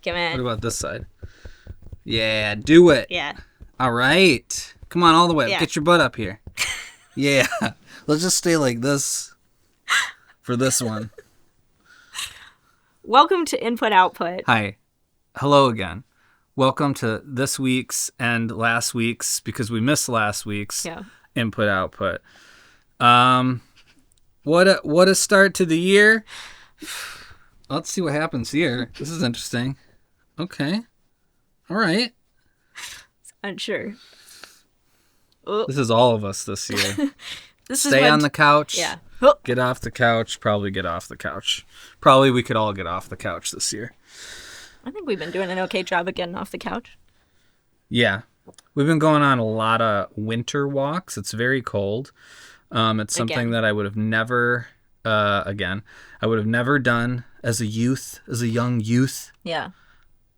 Come in. What about this side? Yeah, do it. Yeah. All right. Come on, all the way up. Yeah. Get your butt up here. Yeah. Let's just stay like this for this one. Welcome to Input Output. Hi. Hello again. Welcome to this week's and last week's, because we missed last week's Input Output. What a start to the year. Let's see what happens here. This is interesting. Okay. All right. Unsure. This is all of us this year. Stay on the couch. Yeah. Get off the couch. Probably get off the couch. Probably we could all get off the couch this year. I think we've been doing an okay job of getting off the couch. Yeah. We've been going on a lot of winter walks. It's very cold. It's something that I would have never, I would have never done as a young youth. Yeah.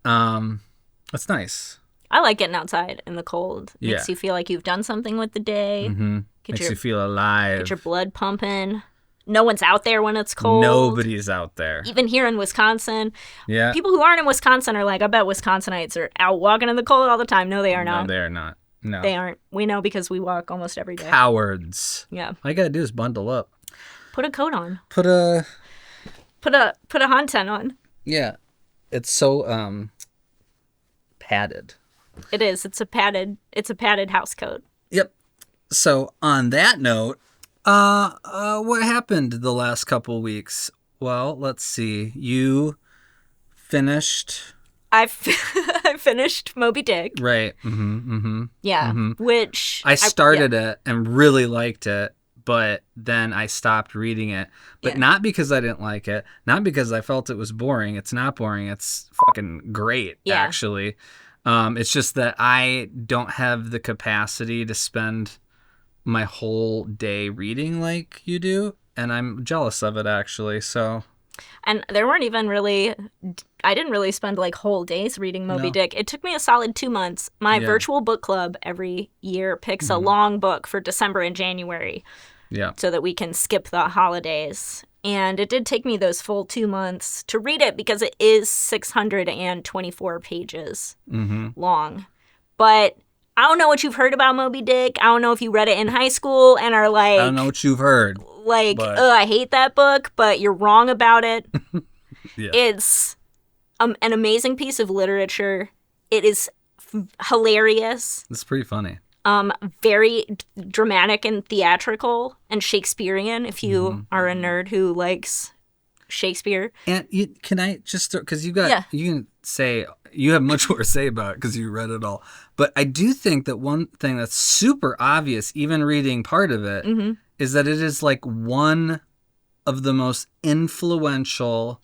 That's nice. I like getting outside in the cold. Makes you feel like you've done something with the day. Mm-hmm. Makes you feel alive. Get your blood pumping. No one's out there when it's cold. Nobody's out there. Even here in Wisconsin. Yeah. People who aren't in Wisconsin are like, I bet Wisconsinites are out walking in the cold all the time. No, they are not. No, they are not. No. They aren't. We know because we walk almost every day. Cowards. Yeah. All you gotta do is bundle up. Put a coat on. Put a hot tent on. Yeah. It's so padded. It is. It's a padded house coat. Yep. So on that note, what happened the last couple weeks? Well, let's see. You finished. I finished Moby Dick. Right. Mm-hmm. Mm-hmm. Yeah. Mm-hmm. Which I started it and really liked it, but then I stopped reading it. But not because I didn't like it, not because I felt it was boring. It's not boring. It's fucking great, actually. It's just that I don't have the capacity to spend my whole day reading like you do, and I'm jealous of it, actually. So, and there weren't even really, I didn't really spend like whole days reading Moby Dick. It took me a solid 2 months. My virtual book club every year picks a long book for December and January, so that we can skip the holidays. And it did take me those full 2 months to read it because it is 624 pages long. But I don't know what you've heard about Moby Dick. I don't know if you read it in high school and are like... I don't know what you've heard. Like, I hate that book, but you're wrong about it. It's an amazing piece of literature. It is hilarious. It's pretty funny. Very dramatic and theatrical and Shakespearean, if you are a nerd who likes Shakespeare. And can I just, because you can say, you have much more to say about it because you read it all. But I do think that one thing that's super obvious, even reading part of it, is that it is like one of the most influential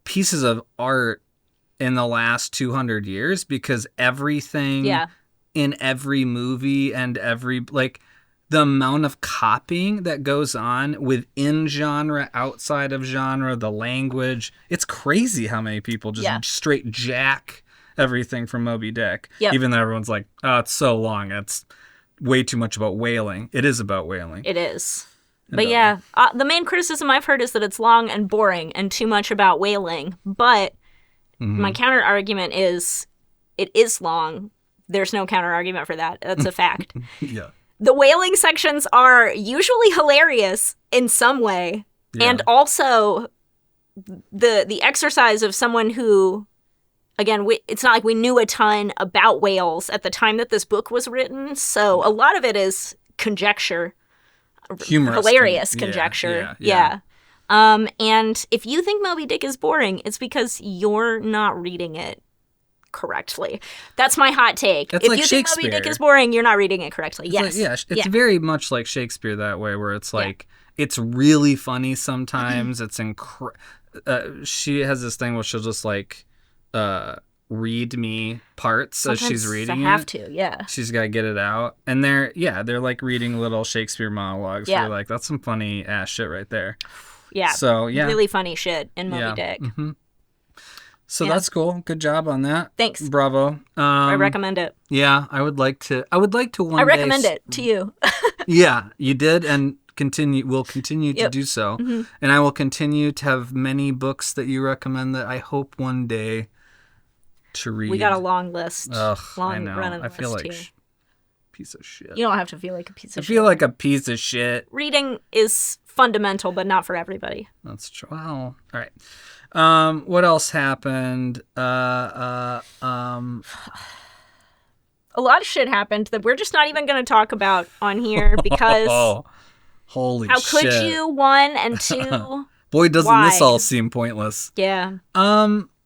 pieces of art in the last 200 years, because everything in every movie and every, like, the amount of copying that goes on within genre, outside of genre, the language, it's crazy how many people just straight jack everything from Moby Dick. Even though everyone's like, oh, it's so long. It's way too much about whaling. It is about whaling. It is. But the main criticism I've heard is that it's long and boring and too much about whaling. But my counter argument is it is long. There's no counter argument for that. That's a fact. The whaling sections are usually hilarious in some way. And also the exercise of someone who, again, it's not like we knew a ton about whales at the time that this book was written. So a lot of it is conjecture. Humorous. Hilarious conjecture. And if you think Moby Dick is boring, it's because you're not reading it correctly. That's my hot take. It's if like you think Moby Dick is boring, you're not reading it correctly. It's very much like Shakespeare that way, where it's like it's really funny sometimes. It's she has this thing where she'll just like read me parts sometimes as she's reading I have to, She's got to get it out, and they're like reading little Shakespeare monologues. Yeah, like that's some funny ass shit right there. Yeah. So really funny shit in Moby Dick. So that's cool. Good job on that. Thanks. Bravo. I recommend it. Yeah, I would like to one I recommend it to you. Yeah, you did, and will continue to do so. And I will continue to have many books that you recommend that I hope one day to read. We got a long list. Ugh, long I know. running I feel list like here. piece of shit. You don't have to feel like a piece of shit. I feel like a piece of shit. Reading is fundamental, but not for everybody. That's true. Well, all right. What else happened? A lot of shit happened that we're just not even going to talk about on here because holy how shit. could you? One, and two. Boy, doesn't why? this all seem pointless. Yeah.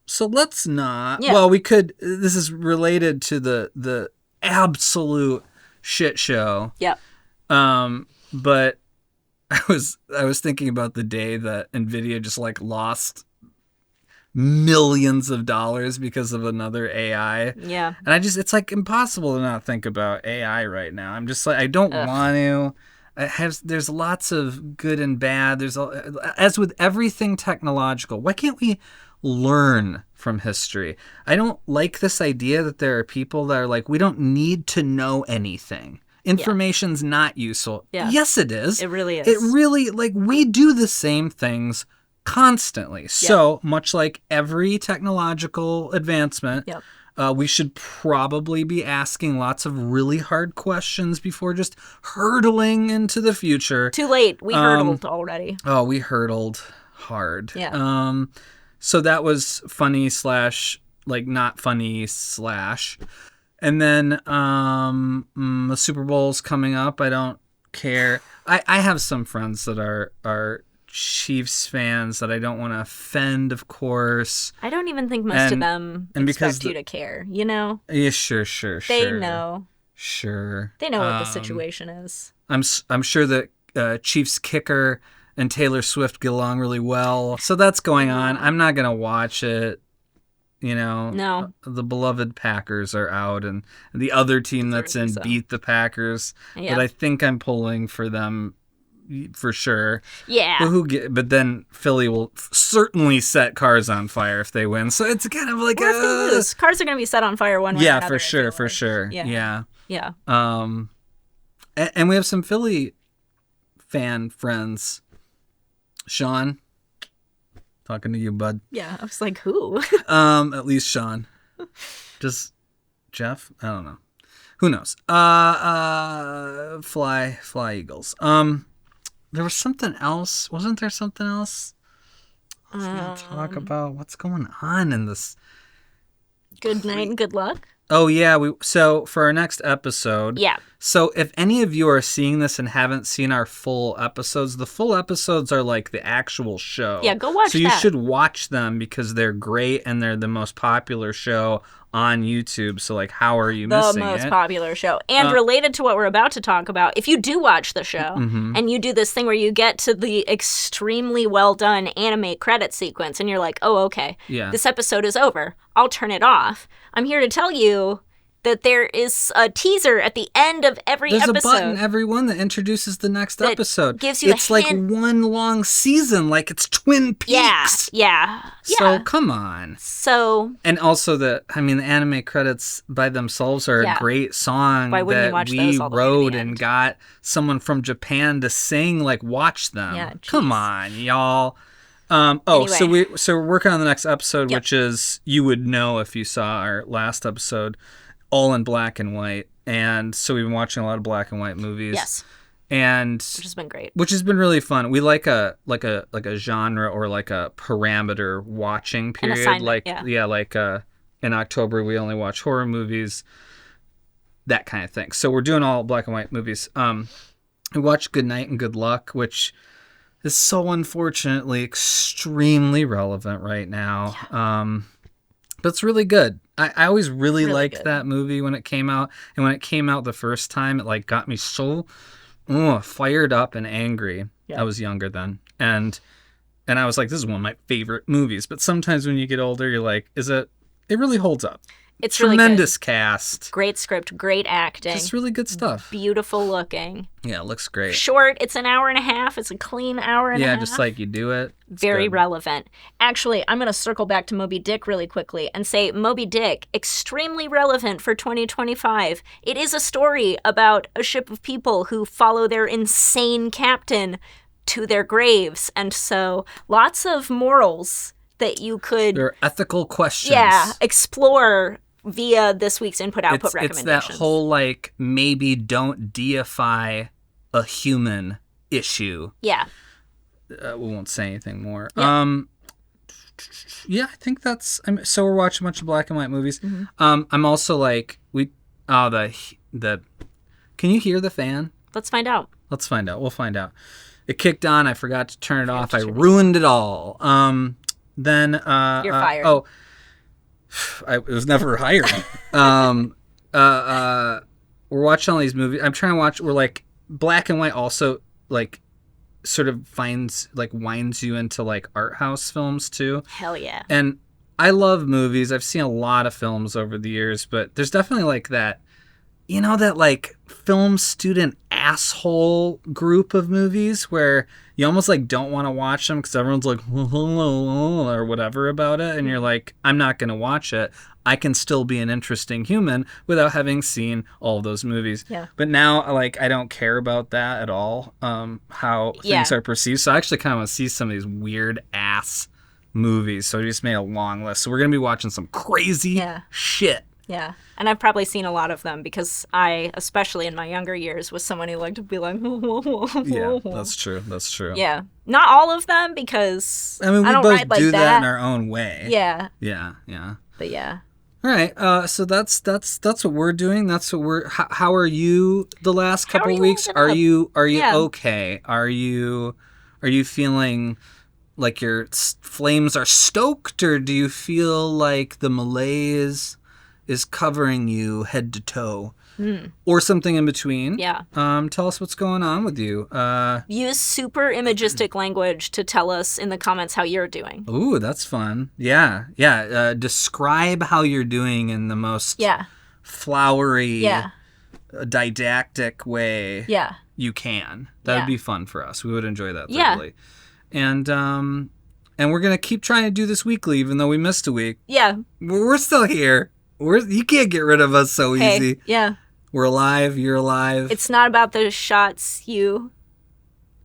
So let's not. Yeah. Well, we could. This is related to the absolute shit show. Yep. But I was thinking about the day that NVIDIA just like lost millions of dollars because of another AI. Yeah. And it's like impossible to not think about AI right now. I'm just like, I don't want to. There's lots of good and bad. As with everything technological, why can't we learn from history? I don't like this idea that there are people that are like, we don't need to know anything. Information's not useful. Yeah. Yes, it is. It really is. It really, like, we do the same things constantly. So much like every technological advancement, we should probably be asking lots of really hard questions before just hurtling into the future. Too late. We hurdled already. Oh, we hurtled hard. Yeah. So that was funny / like not funny / and then the Super Bowl's coming up. I don't care. I have some friends that are Chiefs fans that I don't want to offend, of course. I don't even think most of them expect you to care, you know? Yeah, sure. They know. Sure. They know what the situation is. I'm sure that Chiefs kicker and Taylor Swift get along really well. So that's going on. I'm not going to watch it. You know, no. The beloved Packers are out, and the other team that's in beat the Packers. Yeah. But I think I'm pulling for them for sure. Yeah. But then Philly will certainly set cars on fire if they win. So it's kind of like if they lose, cars are going to be set on fire one way or another. Yeah, for sure. Yeah. And we have some Philly fan friends. Sean, talking to you, bud. Yeah, I was like, who? At least Sean. Just Jeff? I don't know. Who knows? Fly Eagles. There was something else. Wasn't there something else? I was going to talk about what's going on in this. Good night and good luck. Oh, yeah. So for our next episode. Yeah. So if any of you are seeing this and haven't seen our full episodes, the full episodes are like the actual show. Yeah, go watch that. So you should watch them because they're great and they're the most popular show on YouTube. So like, how are you missing it? The most popular show. And related to what we're about to talk about, if you do watch the show and you do this thing where you get to the extremely well done anime credit sequence and you're like, oh, okay, this episode is over. I'll turn it off. I'm here to tell you that there is a teaser at the end of every episode. There's a button every one that introduces the next episode. Gives you it's like one long season, like it's Twin Peaks. Yeah. So come on. And also the anime credits by themselves are a great song that we wrote and got someone from Japan to sing. Like, watch them. Yeah, come on, y'all. Anyway. So we're working on the next episode, which is, you would know if you saw our last episode, all in black and white. And so we've been watching a lot of black and white movies. Yes. And which has been great. Which has been really fun. We like a genre or like a parameter watching period. Like in October we only watch horror movies. That kind of thing. So we're doing all black and white movies. We watched Good Night and Good Luck, which is so unfortunately extremely relevant right now. Yeah. But it's really good. I always really liked that movie when it came out. And when it came out the first time, it like got me so fired up and angry. Yeah. I was younger then. And I was like, this is one of my favorite movies. But sometimes when you get older, you're like, it really holds up. It's tremendous really cast. Great script, great acting. Just really good stuff. Beautiful looking. Yeah, it looks great. Short, it's an hour and a half. It's a clean hour and a half. Yeah, just like you do it. Very relevant. Actually, I'm going to circle back to Moby Dick really quickly and say Moby Dick, extremely relevant for 2025. It is a story about a ship of people who follow their insane captain to their graves. And so lots of morals that you could... There are ethical questions. Yeah, explore via this week's input-output recommendations. It's that whole, like, maybe don't deify a human issue. Yeah. We won't say anything more. Yeah. Yeah, I think that's... so we're watching a bunch of black and white movies. Mm-hmm. I'm also like... the Can you hear the fan? Let's find out. Let's find out. We'll find out. It kicked on. I forgot to turn it off. I ruined it all. Then... You're fired. It was never hired. We're watching all these movies. I'm trying to watch... We're like... Black and white also, like... sort of winds you into like art house films too. Hell yeah. And I love movies. I've seen a lot of films over the years, but there's definitely like that, that like film student asshole group of movies where you almost like don't want to watch them because everyone's like or whatever about it, and you're like, I'm not going to watch it. I can still be an interesting human without having seen all of those movies. Yeah. But now, like, I don't care about that at all, how things are perceived. So I actually kind of want to see some of these weird-ass movies. So I just made a long list. So we're going to be watching some crazy shit. Yeah. And I've probably seen a lot of them because I, especially in my younger years, was someone who liked to be like, yeah, that's true. That's true. Yeah. Not all of them because I mean, we both do that in our own way. Yeah. Yeah, yeah. But yeah. All right, so that's what we're doing. That's what we're. How are you the last couple weeks? Are you okay? Are you feeling like your flames are stoked, or do you feel like the malaise is covering you head to toe, or something in between? Yeah. Tell us what's going on with you. Use super imagistic language to tell us in the comments how you're doing. Ooh, that's fun. Yeah, yeah. Describe how you're doing in the most flowery, didactic way you can. That would be fun for us. We would enjoy that thoroughly. And we're gonna keep trying to do this weekly, even though we missed a week. Yeah. We're still here. You can't get rid of us so easy. Yeah. We're alive. You're alive. It's not about the shots you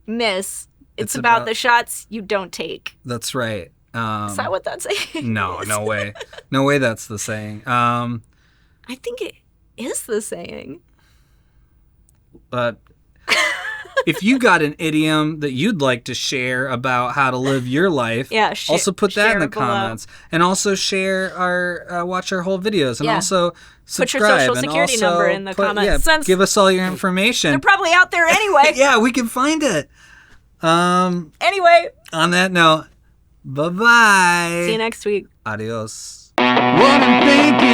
miss. It's about the shots you don't take. That's right. Is that what that's saying? No way. No way that's the saying. I think it is the saying. If you got an idiom that you'd like to share about how to live your life, also put that in the comments. And also share watch our whole videos. And also subscribe. Put your social security number in the comments. Yeah, give us all your information. They're probably out there anyway. Yeah, we can find it. Anyway. On that note, bye-bye. See you next week. Adios. What I'm thinking.